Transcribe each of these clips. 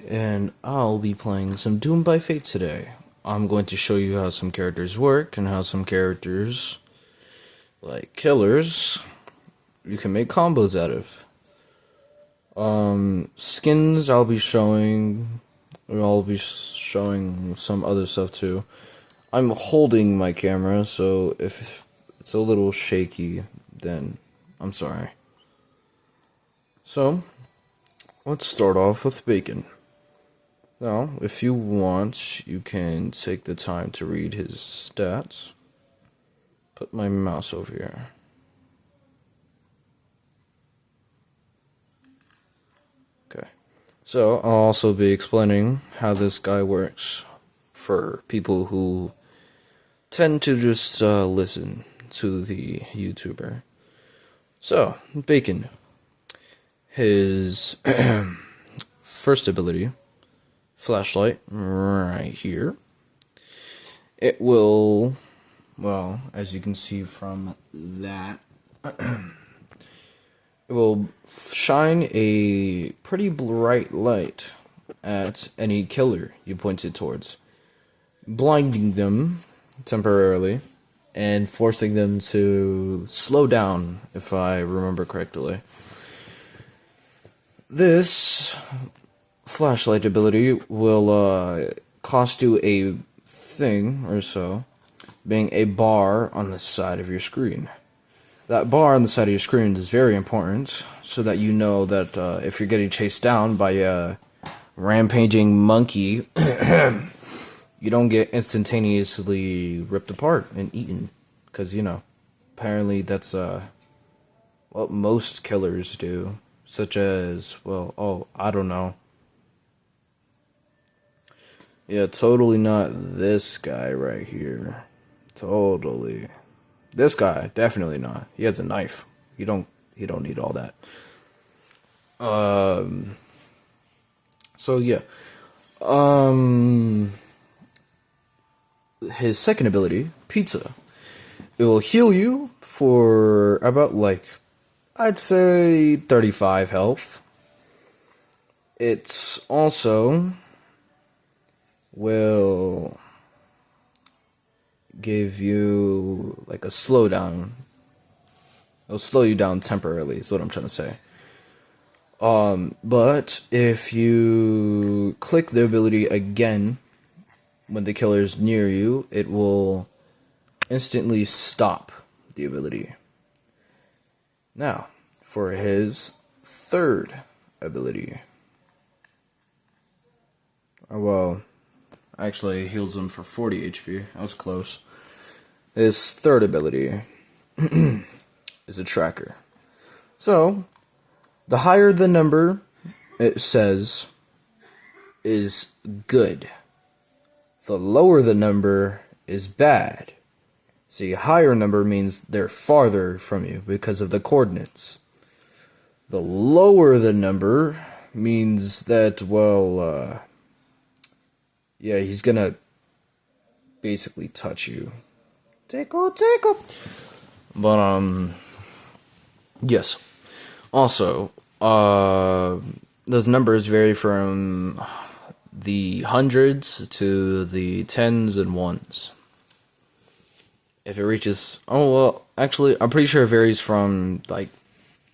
and I'll be playing some Doom by Fate today. I'm going to show you how some characters work and how some characters, like killers, you can make combos out of. Skins I'll be showing some other stuff too. I'm holding my camera, so if it's a little shaky, then I'm sorry. So, let's start off with Bacon. Now, if you want, you can take the time to read his stats. Put my mouse over here. Okay. So, I'll also be explaining how this guy works for people who tend to just listen to the YouTuber. So, Bacon. His first ability, flashlight, right here. It will, well, as you can see from that, it will shine a pretty bright light at any killer you point it towards, blinding them temporarily and forcing them to slow down, if I remember correctly. This flashlight ability will cost you a thing or so, being a bar on the side of your screen. That bar on the side of your screen is very important, so that you know that if you're getting chased down by a rampaging monkey, you don't get instantaneously ripped apart and eaten. Because, you know, apparently that's what most killers do. Such as, well, I don't know. Yeah, totally not this guy right here. Totally. This guy, definitely not. He has a knife. He don't need all that. So yeah. His second ability, Pizza. It will heal you for about I'd say 35 health. It's also will give you like a slowdown. It'll slow you down temporarily, is what I'm trying to say. But if you click the ability again when the killer is near you, it will instantly stop the ability. Now, for his third ability. Well, actually, it heals him for 40 HP. That was close. His third ability is a tracker. So, the higher the number it says is good. The lower the number is bad. See, a higher number means they're farther from you because of the coordinates. The lower the number means that, yeah, he's gonna basically touch you. Tickle, tickle. But, yes. Also, those numbers vary from the hundreds to the tens and ones. If it reaches, actually, I'm pretty sure it varies from like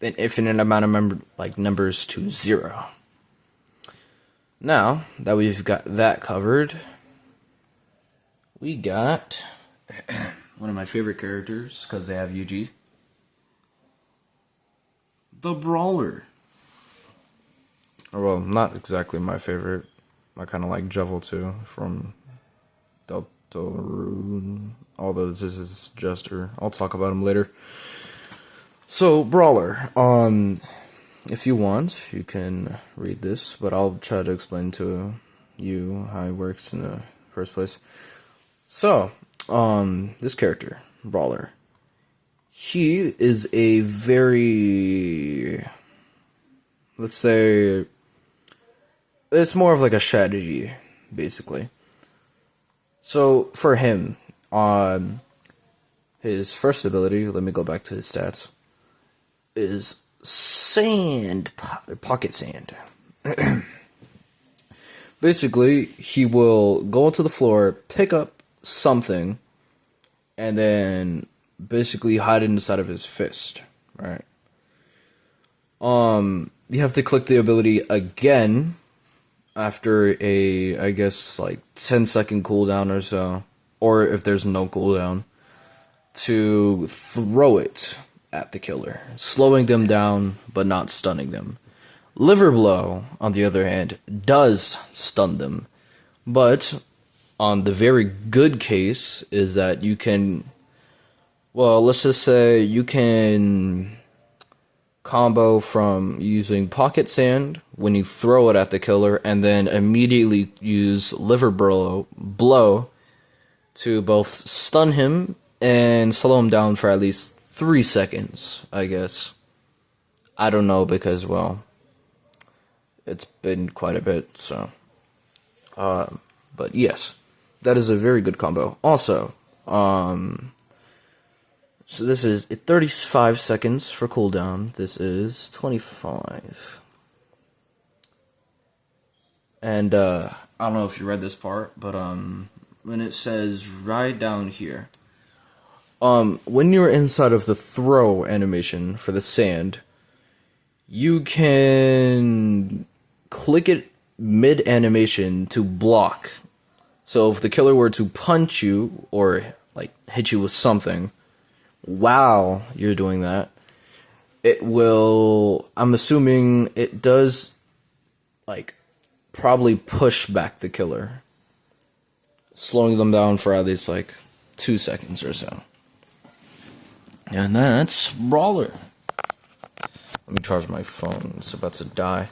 an infinite amount of numbers to 0. Now that we've got that covered, we got one of my favorite characters because they have UG, the Brawler. Or, well, not exactly my favorite. I kind of like Jevil too from Deltarune. Although this is Jester. I'll talk about him later. So, Brawler. If you want, you can read this, but I'll try to explain to you how it works in the first place. So, this character, Brawler, he is a very, let's say, it's more of like a strategy, basically. So, for him, his first ability, let me go back to his stats, is pocket sand. Basically, he will go onto the floor, pick up something, and then basically hide it inside of his fist, right? You have to click the ability again after a, I guess, like 10-second cooldown or so, or if there's no cooldown, to throw it at the killer, slowing them down but not stunning them. Liver Blow, on the other hand, does stun them, but on the very good case is that you can, well, let's just say you can combo from using Pocket Sand when you throw it at the killer, and then immediately use Liver Blow to both stun him and slow him down for at least 3 seconds, I guess. I don't know because, well, it's been quite a bit, so. But yes, that is a very good combo. Also, so this is 35 seconds for cooldown. This is 25. And, I don't know if you read this part, but, when it says right down here, when you're inside of the throw animation for the sand, you can click it mid-animation to block. So if the killer were to punch you, or, like, hit you with something, while you're doing that, it will, I'm assuming it does, like, probably push back the killer, slowing them down for at least, like, 2 seconds or so. And that's Brawler. Let me charge my phone, it's about to die.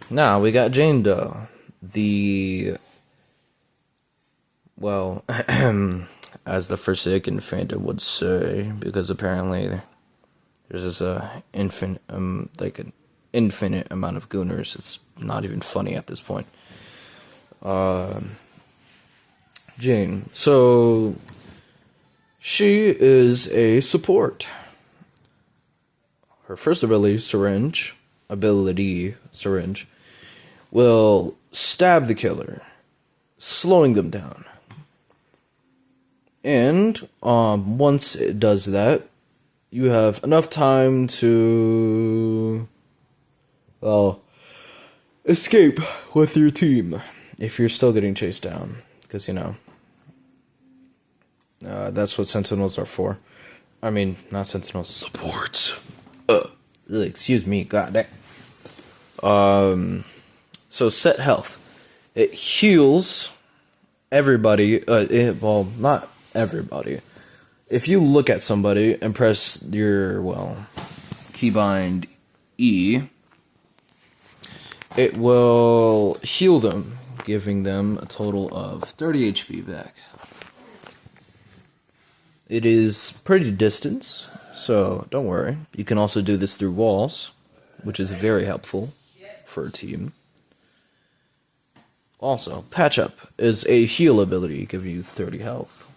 Now we got Jane Doe, the, well, as the Forsaken fandom would say, because apparently there's this infinite, like an infinite amount of gooners. It's not even funny at this point. Jane, so she is a support. Her first ability, Syringe, will stab the killer, slowing them down. And once it does that, you have enough time to, well, escape with your team if you're still getting chased down, because, you know, that's what Sentinels are for. I mean, not Sentinels, supports. Excuse me, goddamn. So set health. It heals everybody. Well, not everybody. If you look at somebody and press your, well, keybind E, it will heal them, giving them a total of 30 HP back. It is pretty distance, so don't worry. You can also do this through walls, which is very helpful for a team. Also, Patch Up is a heal ability, giving you 30 health.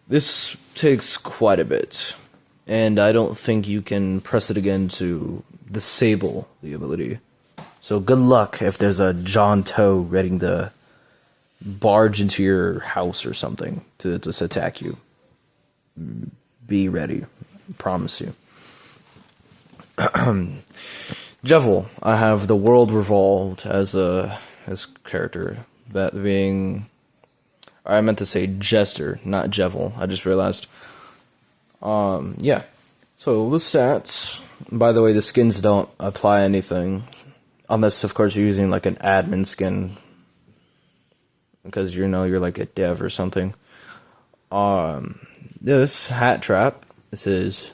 This takes quite a bit, and I don't think you can press it again to disable the ability. So good luck if there's a John Doe ready to barge into your house or something to just attack you. Be ready, I promise you. Jevil, I have the World Revolved as character. That being, I meant to say Jester, not Jevil. I just realized. Yeah. So the stats. By the way, the skins don't apply anything, unless of course you're using like an admin skin, because you know you're like a dev or something. This Hat Trap. This is,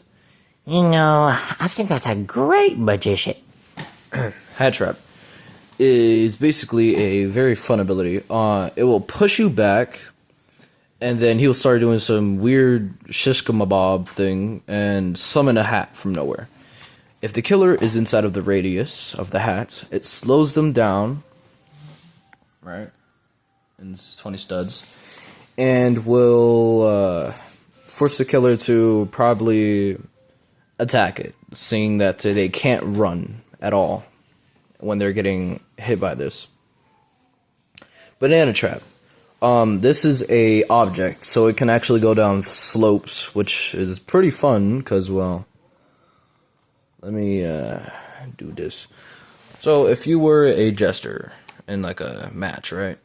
you know, I think that's a great magician. Hat Trap is basically a very fun ability. It will push you back, and then he'll start doing some weird shishkamabob thing and summon a hat from nowhere. If the killer is inside of the radius of the hat, it slows them down, right? And it's 20 studs, and will force the killer to probably attack it, seeing that they can't run at all. when they're getting hit by this. Banana trap. This is a object, so it can actually go down slopes, which is pretty fun, because, well, let me do this. So, if you were a jester in, like, a match, right?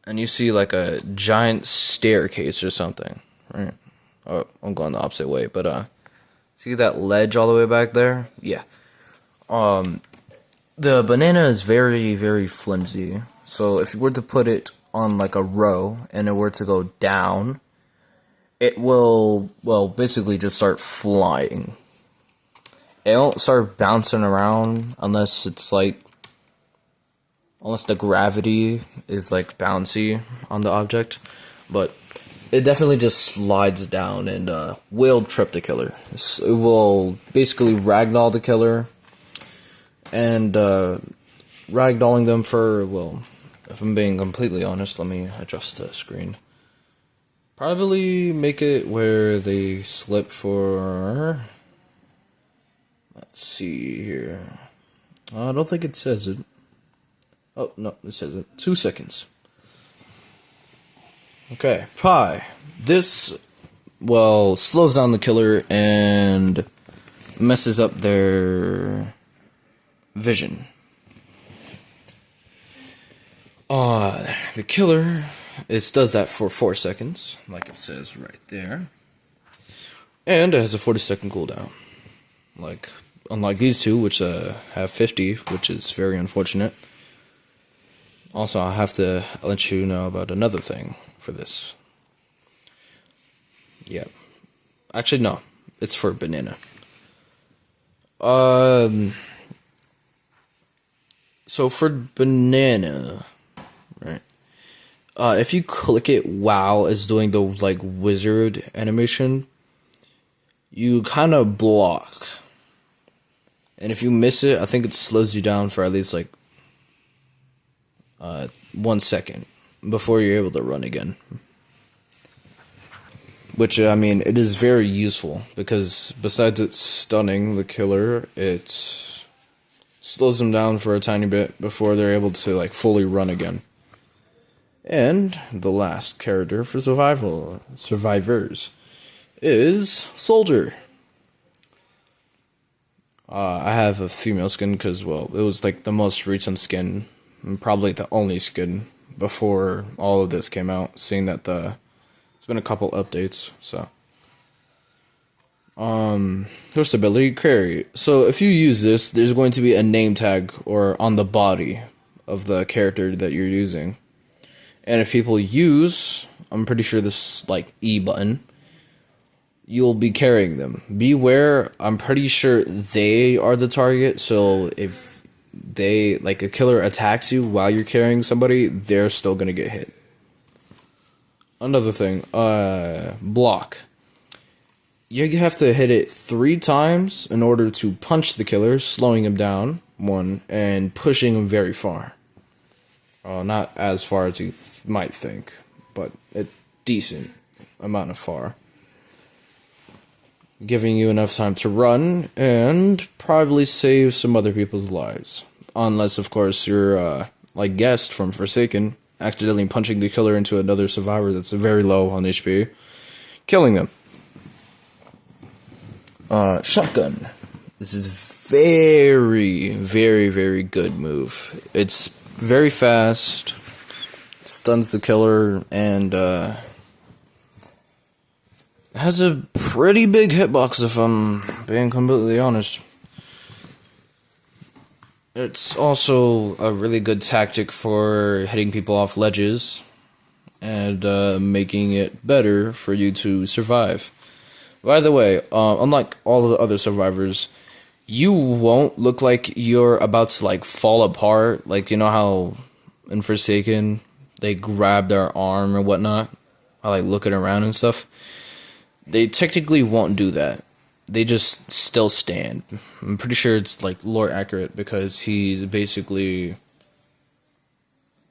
And you see, like, a giant staircase or something, right? Oh, I'm going the opposite way, but, see that ledge all the way back there? Yeah. The banana is very, very flimsy. So if you were to put it on like a row and it were to go down, it will, well, basically just start flying. It won't start bouncing around unless it's like, unless the gravity is like bouncy on the object. But it definitely just slides down and will trip the killer. It will basically ragdoll the killer. And ragdolling them for, well, if I'm being completely honest, let me adjust the screen. Probably make it where they slip for, let's see here. I don't think it says it. Oh, no, it says it. 2 seconds. Okay, Pi. This, well, slows down the killer and messes up their vision. The killer, it does that for 4 seconds, like it says right there. And it has a 40-second cooldown. Like, unlike these two, which have 50, which is very unfortunate. Also, I have to let you know about another thing for this. Yeah. Actually, no. It's for banana. So for banana, right? If you click it while it's doing the like wizard animation, you kind of block. And if you miss it, I think it slows you down for at least like 1 second before you're able to run again. Which, I mean, it is very useful because besides it stunning the killer, it slows them down for a tiny bit before they're able to like fully run again. And the last character for survivors is Soldier. I have a female skin because, well, it was like the most recent skin and probably the only skin before all of this came out, seeing that it's been a couple updates, so. First ability, carry. So if you use this, there's going to be a name tag or on the body of the character that you're using. And if people use, I'm pretty sure this like E button, you'll be carrying them. Beware, I'm pretty sure they are the target, so if they, like a killer attacks you while you're carrying somebody, they're still gonna get hit. Another thing, block. You have to hit it 3 times in order to punch the killer, slowing him down, 1, and pushing him very far. Not as far as you might think, but a decent amount of far. Giving you enough time to run, and probably save some other people's lives. Unless, of course, you're, like Guest from Forsaken, accidentally punching the killer into another survivor that's very low on HP, killing them. Shotgun. This is very, very, very good move. It's very fast, stuns the killer, and has a pretty big hitbox if I'm being completely honest. It's also a really good tactic for hitting people off ledges and making it better for you to survive. By the way, unlike all of the other survivors, you won't look like you're about to like fall apart. Like, you know how in Forsaken they grab their arm or whatnot, I like looking around and stuff. They technically won't do that. They just still stand. I'm pretty sure it's like lore accurate because he's basically,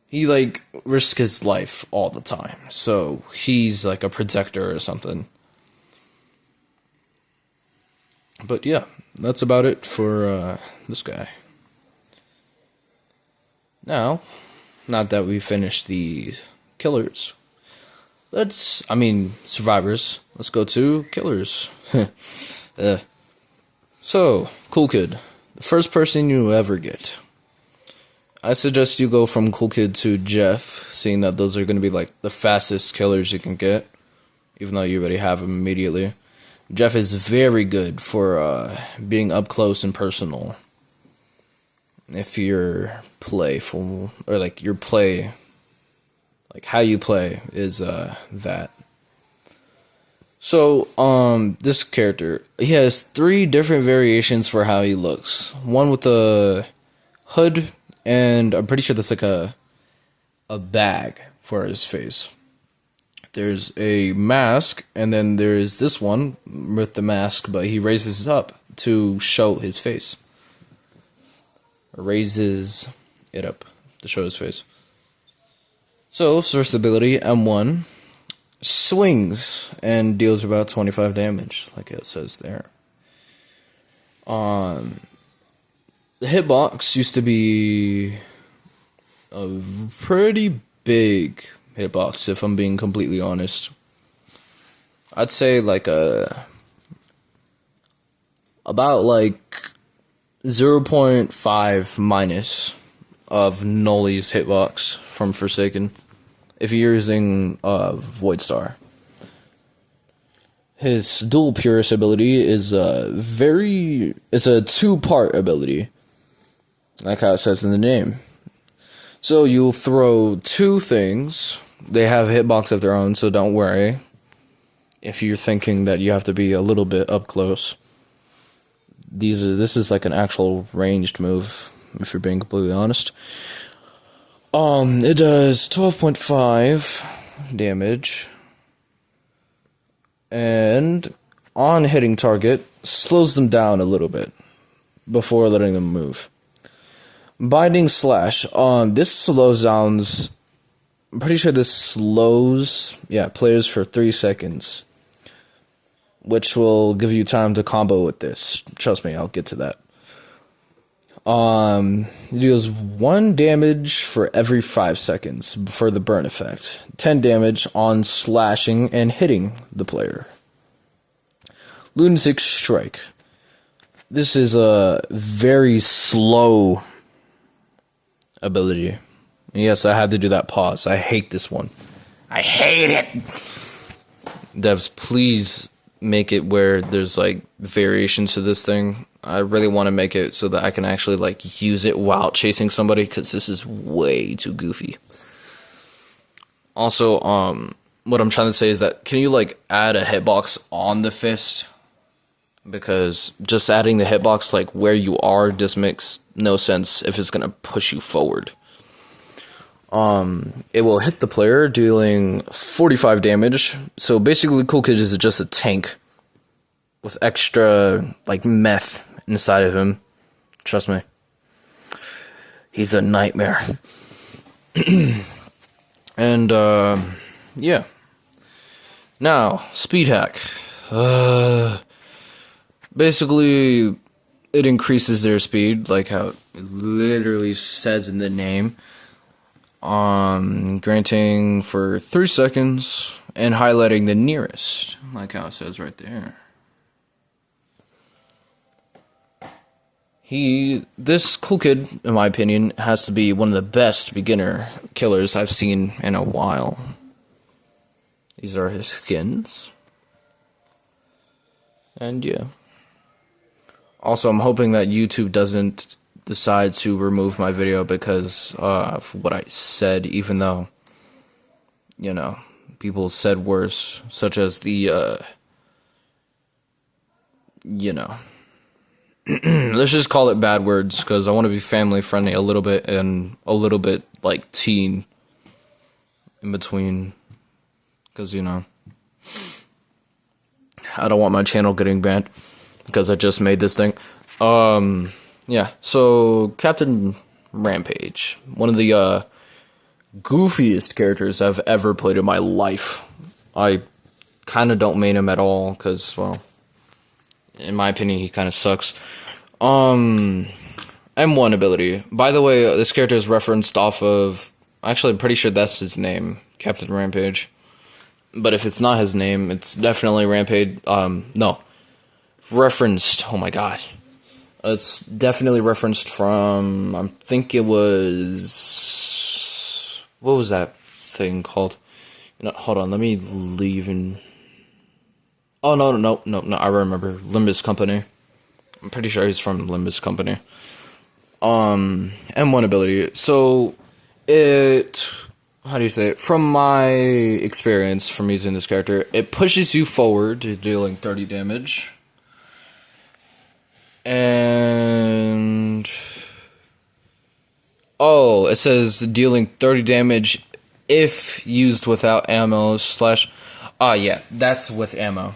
he like risks his life all the time. So he's like a protector or something. But yeah, that's about it for this guy. Now, not that we finished the killers, survivors. Let's go to killers. So, Cool Kid, the first person you ever get. I suggest you go from Cool Kid to Jeff, seeing that those are going to be like the fastest killers you can get, even though you already have them immediately. Jeff is very good for being up close and personal. If you're playful, or like your play, like how you play is that. So, this character, he has 3 different variations for how he looks. One with a hood, and I'm pretty sure that's like a bag for his face. There's a mask, and then there's this one with the mask, but he raises it up to show his face. Raises it up to show his face. So, first ability, M1. Swings and deals about 25 damage, like it says there. The hitbox used to be a pretty big hitbox, if I'm being completely honest. I'd say like about like 0.5 minus of Nolly's hitbox from Forsaken, if you're using Void Star. His dual Purist ability is it's a 2-part ability, like how it says in the name. So you'll throw 2 things. They have hitbox of their own, so don't worry if you're thinking that you have to be a little bit up close. This is like an actual ranged move, if you're being completely honest. It does 12.5 damage, and on hitting target, slows them down a little bit before letting them move. Binding Slash, this slows down, I'm pretty sure this slows, players for 3 seconds, which will give you time to combo with this. Trust me, I'll get to that. It deals 1 damage for every 5 seconds for the burn effect. 10 damage on slashing and hitting the player. Lunatic Strike. This is a very slow ability. Yes, I had to do that pause. I hate this one. I hate it! Devs, please make it where there's like variations to this thing. I really want to make it so that I can actually like use it while chasing somebody, because this is way too goofy. Also, what I'm trying to say is that, can you like add a hitbox on the fist? Because just adding the hitbox like where you are just makes no sense if it's gonna push you forward. It will hit the player, dealing 45 damage. So basically, Cool Kid is just a tank with extra like meth inside of him. Trust me, he's a nightmare. And yeah. Now, speed hack. Basically, it increases their speed, like how it literally says in the name. Granting for 3 seconds and highlighting the nearest, like how it says right there. This Cool Kid, in my opinion, has to be one of the best beginner killers I've seen in a while. These are his skins. And yeah. Also, I'm hoping that YouTube doesn't decide to remove my video because of what I said, even though, you know, people said worse, such as the, you know. Let's just call it bad words, because I want to be family friendly a little bit, and a little bit like teen in between, because, you know, I don't want my channel getting banned because I just made this thing. Yeah, so Captain Rampage, one of the goofiest characters I've ever played in my life. I kind of don't main him at all because, well, in my opinion, he kind of sucks. M1 ability. By the way, this character is referenced off of... Actually, I'm pretty sure that's his name, Captain Rampage. But if it's not his name, it's definitely Rampage. No. Referenced. Oh my god. It's definitely referenced from... I think it was... What was that thing called? Hold on, let me leave and... Oh, no, I remember. Limbus Company. I'm pretty sure he's from Limbus Company. M1 ability. So, how do you say it? From my experience from using this character, it pushes you forward, dealing 30 damage. And... Oh, it says dealing 30 damage if used without ammo slash... yeah, that's with ammo.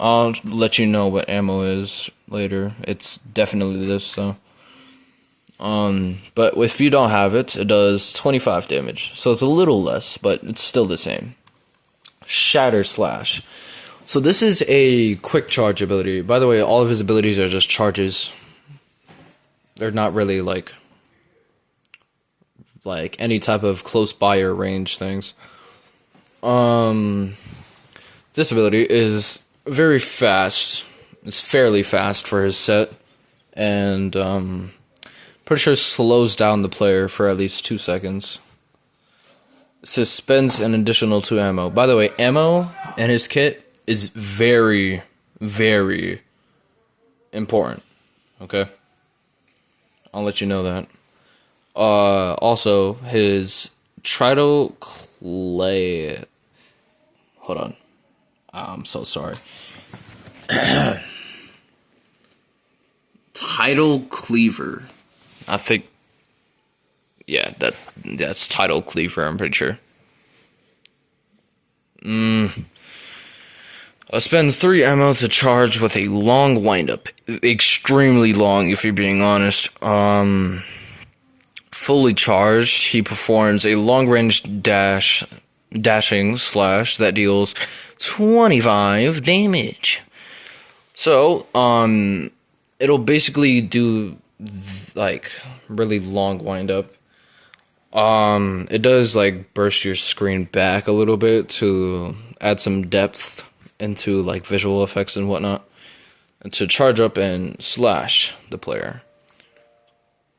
I'll let you know what ammo is later. It's definitely this, though. But if you don't have it, it does 25 damage. So it's a little less, but it's still the same. Shatter Slash. So this is a quick charge ability. By the way, all of his abilities are just charges. They're not really like any type of close by or range things. This ability is very fast. It's fairly fast for his set, and pretty sure it slows down the player for at least 2 seconds. It says spends an additional 2 ammo. By the way, ammo in his kit is very, very important. Okay? I'll let you know that. Also, his Tridal Clay... Hold on. I'm so sorry. Tidal Cleaver. I think... Yeah, that's Tidal Cleaver, I'm pretty sure. Spends 3 ammo to charge with a long windup. Extremely long, if you're being honest. Fully charged, he performs a long-range dashing slash that deals 25 damage. So, it'll basically do, like, really long windup. It does, like, burst your screen back a little bit to add some depth into, like, visual effects and whatnot, and to charge up and slash the player.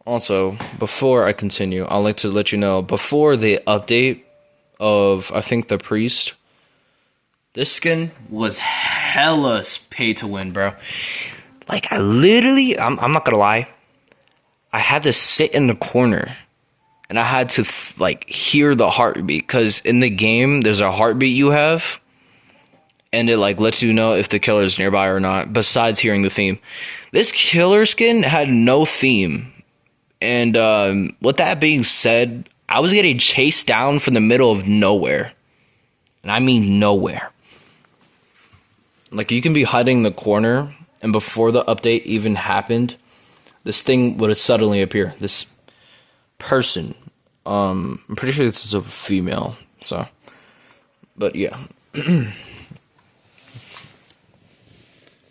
Also, before I continue, I'd like to let you know, before the update of, I think, the Priest, this skin was hella pay to win, bro. Like, I'm not gonna lie, I had to sit in the corner, and I had to, hear the heartbeat, because in the game, there's a heartbeat you have, and it, lets you know if the killer's nearby or not, besides hearing the theme. This killer skin had no theme. And with that being said, I was getting chased down from the middle of nowhere. And I mean nowhere. Like, you can be hiding in the corner, and before the update even happened, this thing would suddenly appear. This person. I'm pretty sure this is a female, so. But yeah.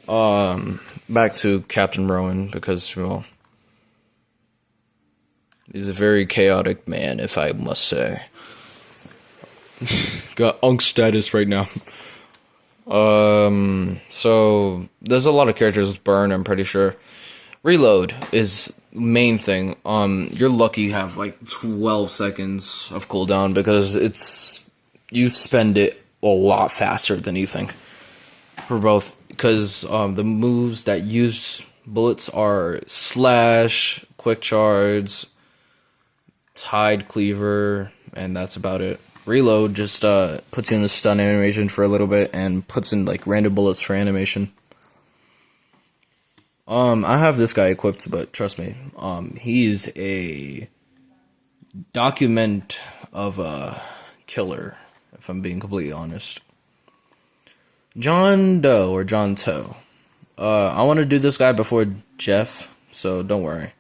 Back to Captain Rowan, because, well, he's a very chaotic man, if I must say. Got unk status right now. So there's a lot of characters with burn, I'm pretty sure. Reload is main thing. You're lucky you have like 12 seconds of cooldown, because you spend it a lot faster than you think. For both, because the moves that use bullets are slash, quick charge, Tide Cleaver, and that's about it. Reload just puts you in the stun animation for a little bit and puts in like random bullets for animation. I have this guy equipped, but trust me, he's a document of a killer, if I'm being completely honest. John Doe or John Toe. I want to do this guy before Jeff, so don't worry.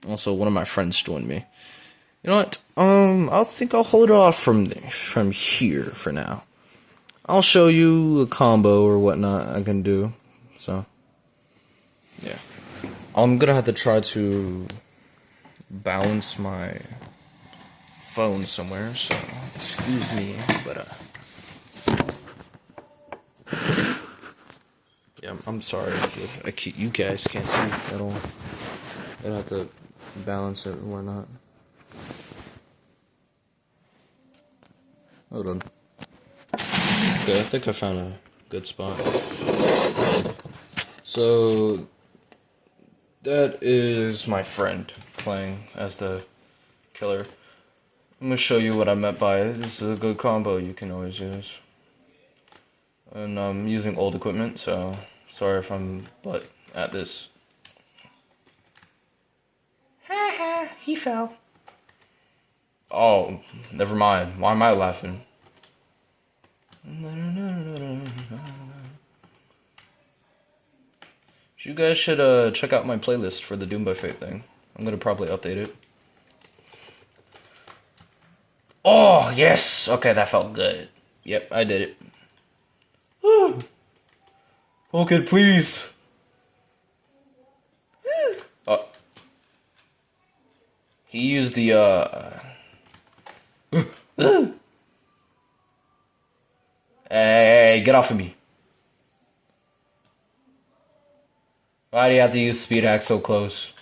Also, one of my friends joined me. You know what? I think I'll hold off from here for now. I'll show you a combo or whatnot I can do. So, yeah. I'm gonna have to try to balance my phone somewhere, so excuse me, but yeah, I'm sorry if you guys can't see at all. I'd have to balance it and whatnot. Hold on. Okay, I think I found a good spot. So that is my friend playing as the killer. I'm gonna show you what I meant by it. This is a good combo you can always use. And I'm using old equipment, so sorry if I'm butt at this. Haha, he fell. Oh, never mind. Why am I laughing? You guys should check out my playlist for the Doom by Fate thing. I'm gonna probably update it. Oh, yes! Okay, that felt good. Yep, I did it. Okay, please. Oh. He used the, Hey, get off of me. Why do you have to use speed hack so close?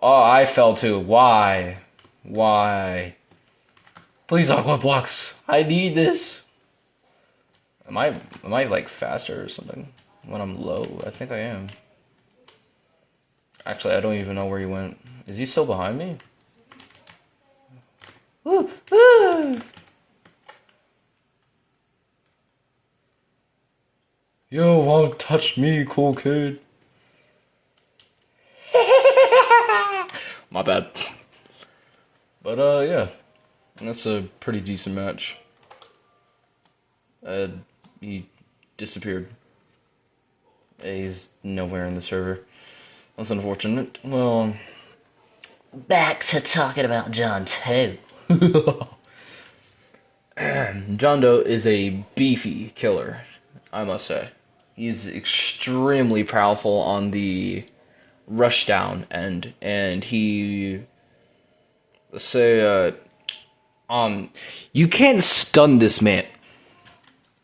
Oh, I fell too. Why? Why? Please, Aqua Blocks. I need this. Am I like faster or something when I'm low? I think I am. Actually, I don't even know where he went. Is he still behind me? Yo, won't touch me, cool kid. My bad. But yeah, that's a pretty decent match. He disappeared. He's nowhere in the server. That's unfortunate. Well, Back to talking about John Doe. John Doe is a beefy killer, I must say. He's extremely powerful on the rushdown end, and he, let's say, you can't stun this man.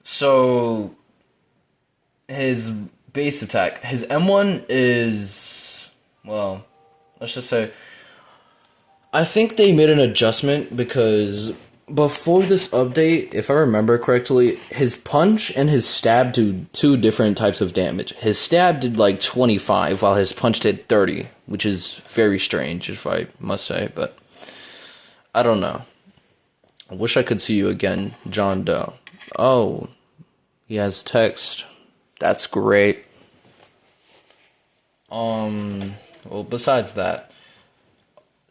So, his base attack, his M1 is, well, let's just say, I think they made an adjustment because before this update, if I remember correctly, his punch and his stab do two different types of damage. His stab did like 25, while his punch did 30, which is very strange, if I must say, but I don't know. I wish I could see you again, John Doe. Oh, he has text. That's great. Well, besides that,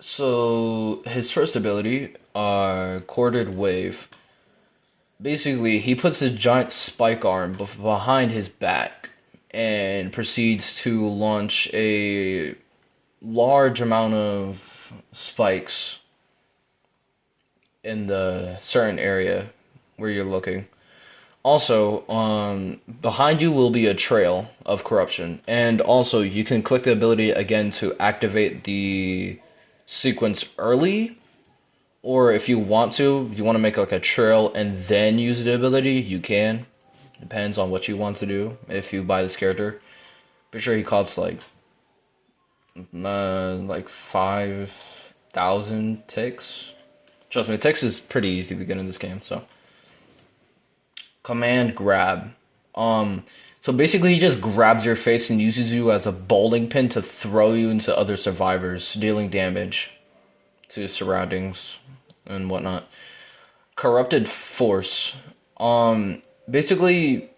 so his first ability, Corded Wave. Basically, he puts a giant spike arm behind his back and proceeds to launch a large amount of spikes in the certain area where you're looking. Also, behind you will be a trail of corruption, and also you can click the ability again to activate the sequence early, or if you want to make like a trail and then use the ability, you can. Depends on what you want to do if you buy this character. Pretty sure he costs like 5,000 ticks. Trust me, ticks is pretty easy to get in this game, so. Command grab. So basically he just grabs your face and uses you as a bowling pin to throw you into other survivors, dealing damage to surroundings and whatnot. Corrupted Force. Basically,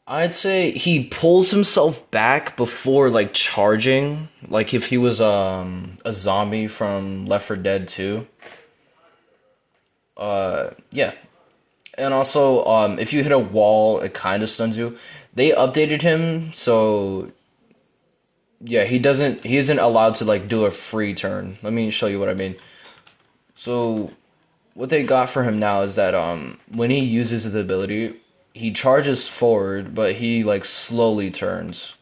I'd say he pulls himself back before like charging, like if he was a zombie from Left 4 Dead 2. Yeah. And also, if you hit a wall, it kind of stuns you. They updated him, so yeah, he isn't allowed to like do a free turn. Let me show you what I mean. So what they got for him now is that when he uses the ability, he charges forward, but he like slowly turns.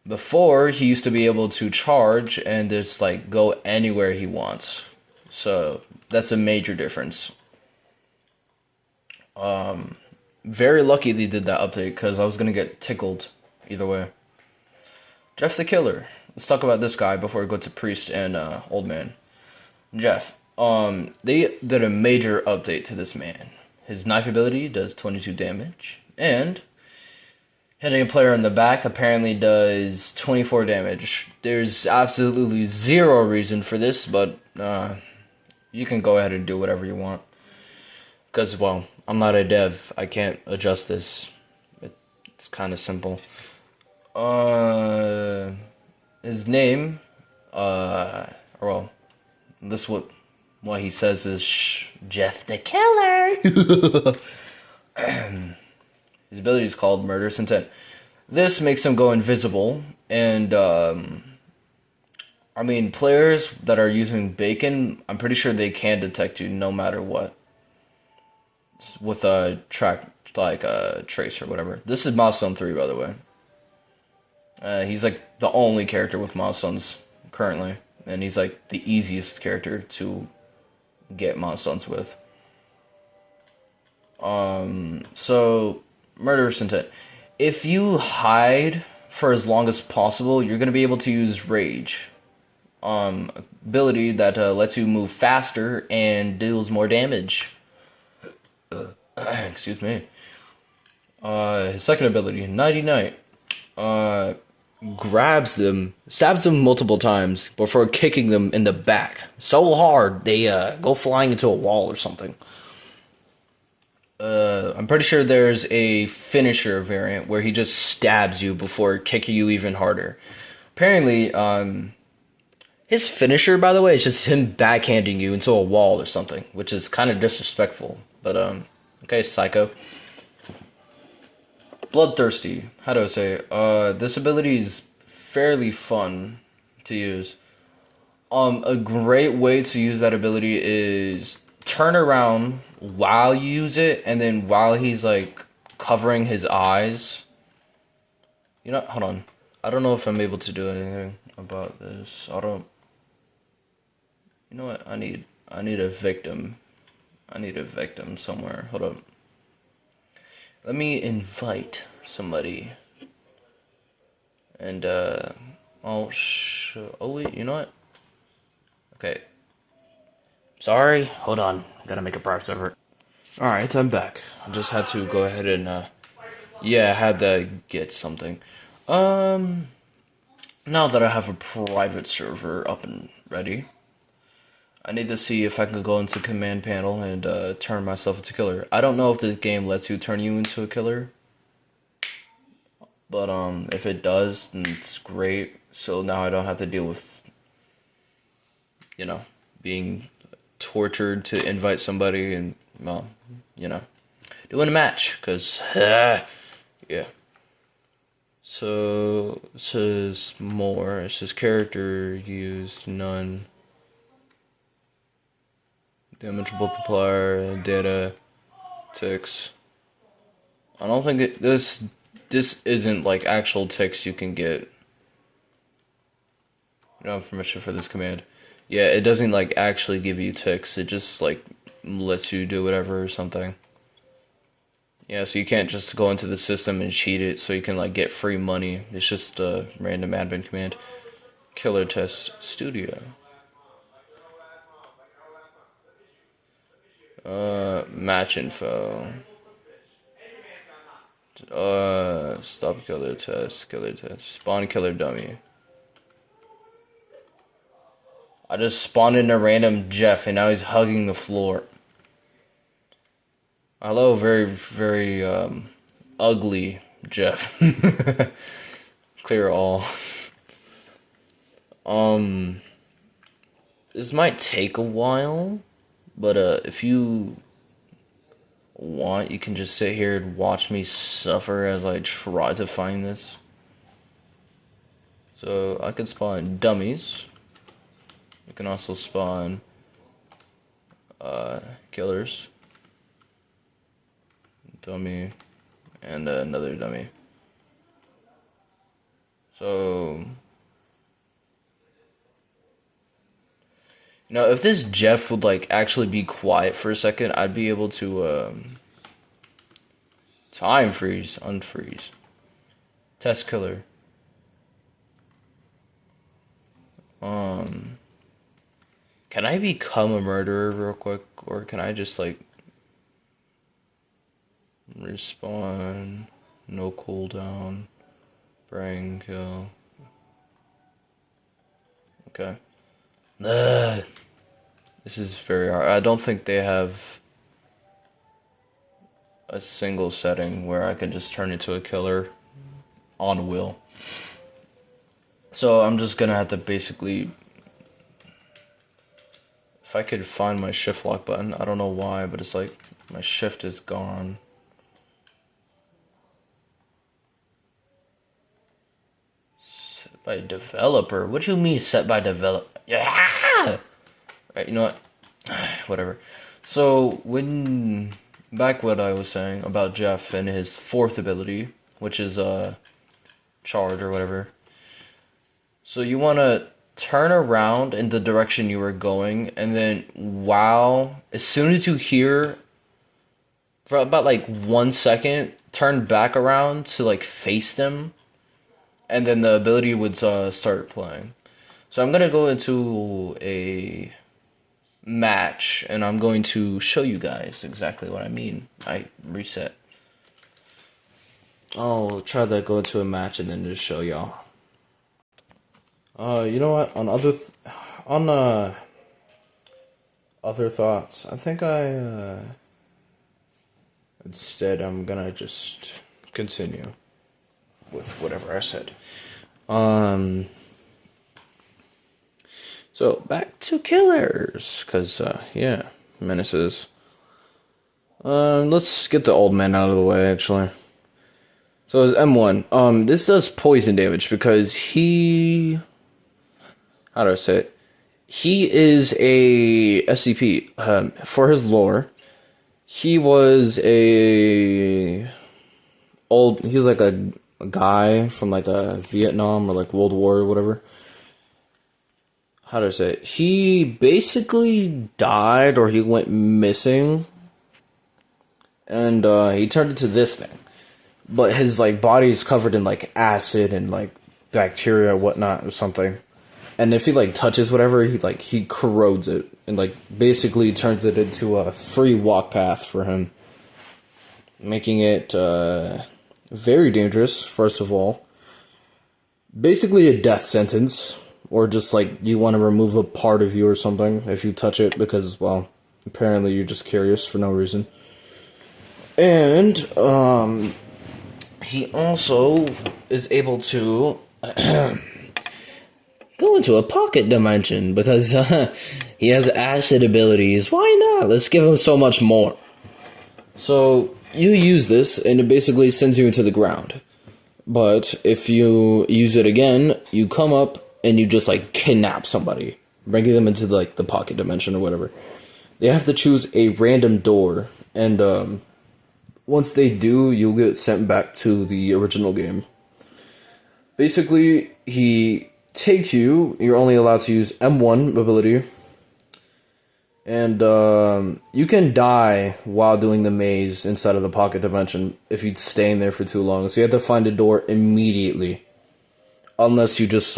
Before, he used to be able to charge and just like go anywhere he wants. So that's a major difference. Very lucky they did that update because I was gonna get tickled either way. Jeff the Killer. Let's talk about this guy before we go to Priest and Old Man. Jeff. They did a major update to this man. His knife ability does 22 damage, and hitting a player in the back apparently does 24 damage. There's absolutely zero reason for this, but you can go ahead and do whatever you want. Because, well, I'm not a dev. I can't adjust this. It's kind of simple. His name, this what he says is Jeff the Killer. His ability is called Murderous Intent. This makes him go invisible, and I mean, players that are using Bacon, I'm pretty sure they can detect you no matter what. With a trace or whatever. This is Milestone 3, by the way. He's like the only character with milestones currently, and he's like the easiest character to get milestones with. So Murderous Intent. If you hide for as long as possible, you're gonna be able to use Rage. Ability that lets you move faster and deals more damage. Excuse me. His second ability, Nighty Night, grabs them, stabs them multiple times before kicking them in the back so hard they go flying into a wall or something. I'm pretty sure there's a finisher variant where he just stabs you before kicking you even harder. Apparently, his finisher, by the way, is just him backhanding you into a wall or something, which is kind of disrespectful. But okay, Psycho. Bloodthirsty. How do I say it? This ability is fairly fun to use. A great way to use that ability is turn around while you use it, and then while he's like covering his eyes. You know, hold on. I don't know if I'm able to do anything about this. You know what? I need a victim. I need a victim somewhere. Hold up. Let me invite somebody. And oh wait, you know what? Okay. Sorry, hold on. Gotta make a private server. Alright, I'm back. I just had to go ahead and yeah, I had to get something. Now that I have a private server up and ready, I need to see if I can go into command panel and turn myself into killer. I don't know if this game lets you turn you into a killer, but if it does, then it's great. So now I don't have to deal with, you know, being tortured to invite somebody and, well, you know, doing a match, because, yeah. So, it says more. It says character used, none. Damage multiplier, data, ticks. I don't think this isn't like actual ticks you can get. No information for this command. Yeah, it doesn't like actually give you ticks. It just like lets you do whatever or something. Yeah, so you can't just go into the system and cheat it so you can like get free money. It's just a random admin command. Killer Test Studio. Match info. Stop killer test, spawn killer dummy. I just spawned in a random Jeff and now he's hugging the floor. Hello, very, very, ugly Jeff. Clear all. This might take a while, but, if you want, you can just sit here and watch me suffer as I try to find this. So, I could spawn dummies. You can also spawn, killers. dummy, and another dummy. So, if this Jeff would like actually be quiet for a second, I'd be able to time freeze, unfreeze, test killer. Can I become a murderer real quick, or can I just like respawn, no cooldown, brain kill? Okay. This is very hard. I don't think they have a single setting where I can just turn into a killer on will. So I'm just gonna have to basically, if I could find my shift lock button, I don't know why, but it's like my shift is gone. Set by developer? What do you mean set by developer? Yeah! Right, you know what? Whatever. So back what I was saying about Jeff and his fourth ability, which is charge or whatever. So you want to turn around in the direction you were going, and then as soon as you hear, for about like 1 second, turn back around to like face them, and then the ability would start playing. So I'm gonna go into a match, and I'm going to show you guys exactly what I mean. I reset. I'll try to go into a match and then just show y'all. You know what? On other thoughts, I think instead I'm gonna just continue with whatever I said. So back to killers, cause yeah, menaces. Let's get the old man out of the way, actually. So it's M1. This does poison damage because how do I say it? He is a SCP. For his lore, he was he's like a guy from like a Vietnam or like World War or whatever. How do I say it? He basically died, or he went missing, and he turned into this thing. But his like body is covered in like acid and like bacteria or whatnot or something. And if he like touches whatever, he corrodes it and like basically turns it into a free walk path for him, making it very dangerous. First of all, basically a death sentence, or just like you want to remove a part of you or something if you touch it, because well, apparently you're just curious for no reason. And he also is able to go into a pocket dimension because he has acid abilities. Why not? Let's give him so much more. So you use this, and it basically sends you into the ground. But if you use it again, you come up and you just like kidnap somebody, bringing them into like the pocket dimension or whatever. They have to choose a random door, and once they do, you'll get sent back to the original game. Basically, he takes you. You're only allowed to use M1 ability. And you can die while doing the maze inside of the pocket dimension if you'd stay in there for too long. So you have to find a door immediately. Unless you just,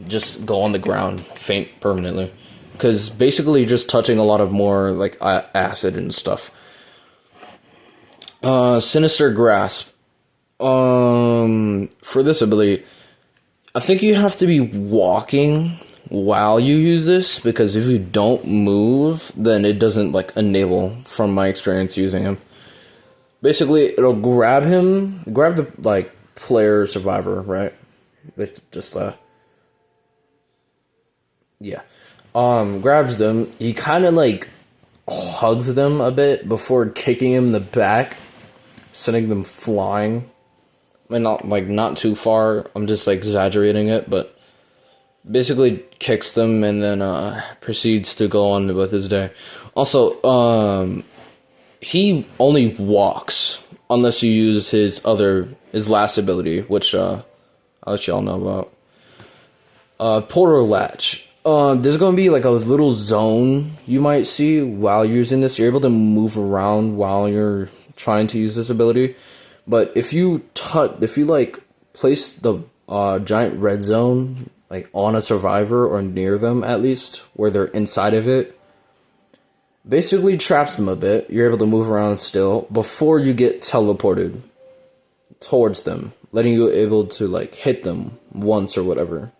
just go on the ground, faint permanently. Because basically you're just touching a lot of more, like, acid and stuff. Sinister Grasp. For this ability, I think you have to be walking while you use this, because if you don't move, then it doesn't, like, enable, from my experience using him. Basically, it'll grab the, like, player survivor, right? They just, grabs them. He kind of, like, hugs them a bit before kicking him in the back, sending them flying. I mean, not too far. I'm just, like, exaggerating it, but basically kicks them and then proceeds to go on with his day. Also, he only walks unless you use his last ability, which I'll let y'all know about. Portal Latch. There's gonna be like a little zone you might see while you're using this. You're able to move around while you're trying to use this ability. But if you like place the giant red zone like on a survivor or near them at least, where they're inside of it, basically traps them a bit. You're able to move around still before you get teleported towards them, letting you able to like hit them once or whatever.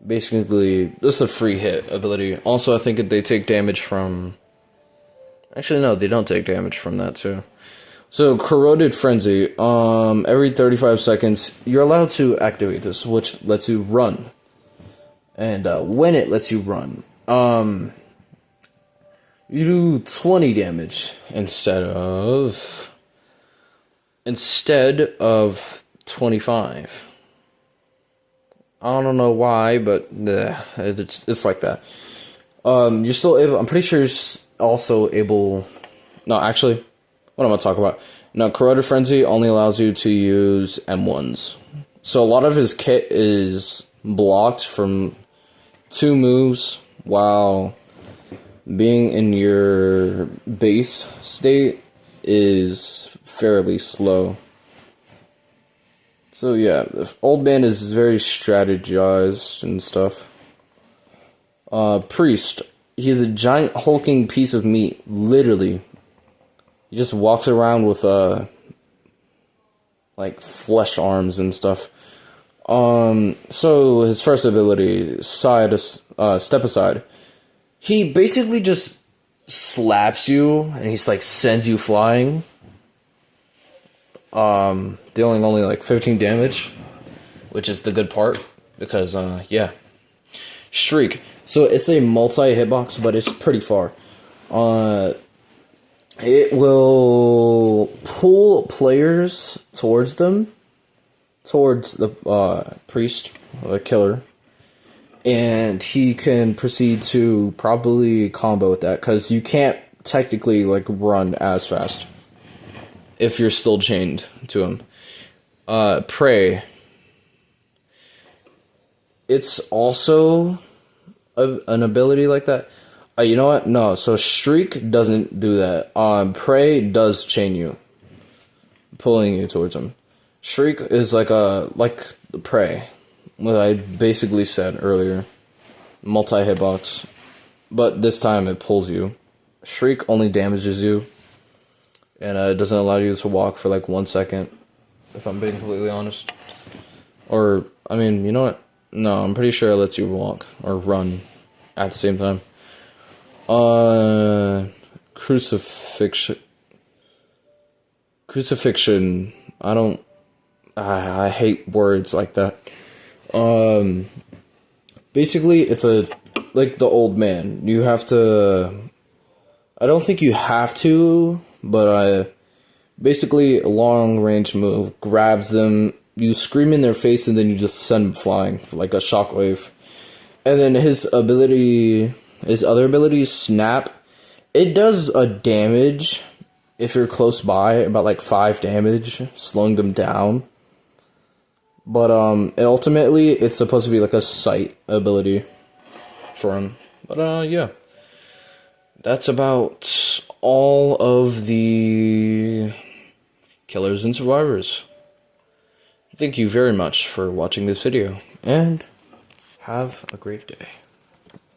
Basically, this is a free hit ability. Also, I think they take damage from... Actually, no, they don't take damage from that, too. So, Corroded Frenzy. Every 35 seconds, you're allowed to activate this, which lets you run. And when it lets you run, you do 20 damage instead of 25. I don't know why, but it's like that. You're still able... I'm pretty sure you're also able... No, actually, what am I talking about? No, Corroded Frenzy only allows you to use M1s. So a lot of his kit is blocked from 2 moves while being in your base state is fairly slow. So yeah, the old man is very strategized and stuff. Priest. He's a giant hulking piece of meat, literally. He just walks around with like flesh arms and stuff. So his first ability, Step Aside. He basically just slaps you and he's like sends you flying. Dealing only like 15 damage, which is the good part, because yeah. Shriek. So it's a multi-hitbox, but it's pretty far. It will pull players towards the priest, or the killer, and he can proceed to probably combo with that, because you can't technically like run as fast if you're still chained to him. Prey. It's also an ability like that. You know what? No, so Shriek doesn't do that. Prey does chain you, pulling you towards him. Shriek is like the Prey, what I basically said earlier. Multi-hitbox. But this time it pulls you. Shriek only damages you, and it doesn't allow you to walk for like 1 second, if I'm being completely honest. Or, I mean, you know what? No, I'm pretty sure it lets you walk or run at the same time. Crucifixion. I hate words like that. Basically, it's like the old man. You have to... I don't think you have to, but basically a long range move, grabs them, you scream in their face, and then you just send them flying like a shockwave. And then his other ability, Snap, it does a damage if you're close by, about like 5 damage, slowing them down. But ultimately it's supposed to be like a sight ability for him. But yeah. That's about all of the killers and survivors. Thank you very much for watching this video, and have a great day.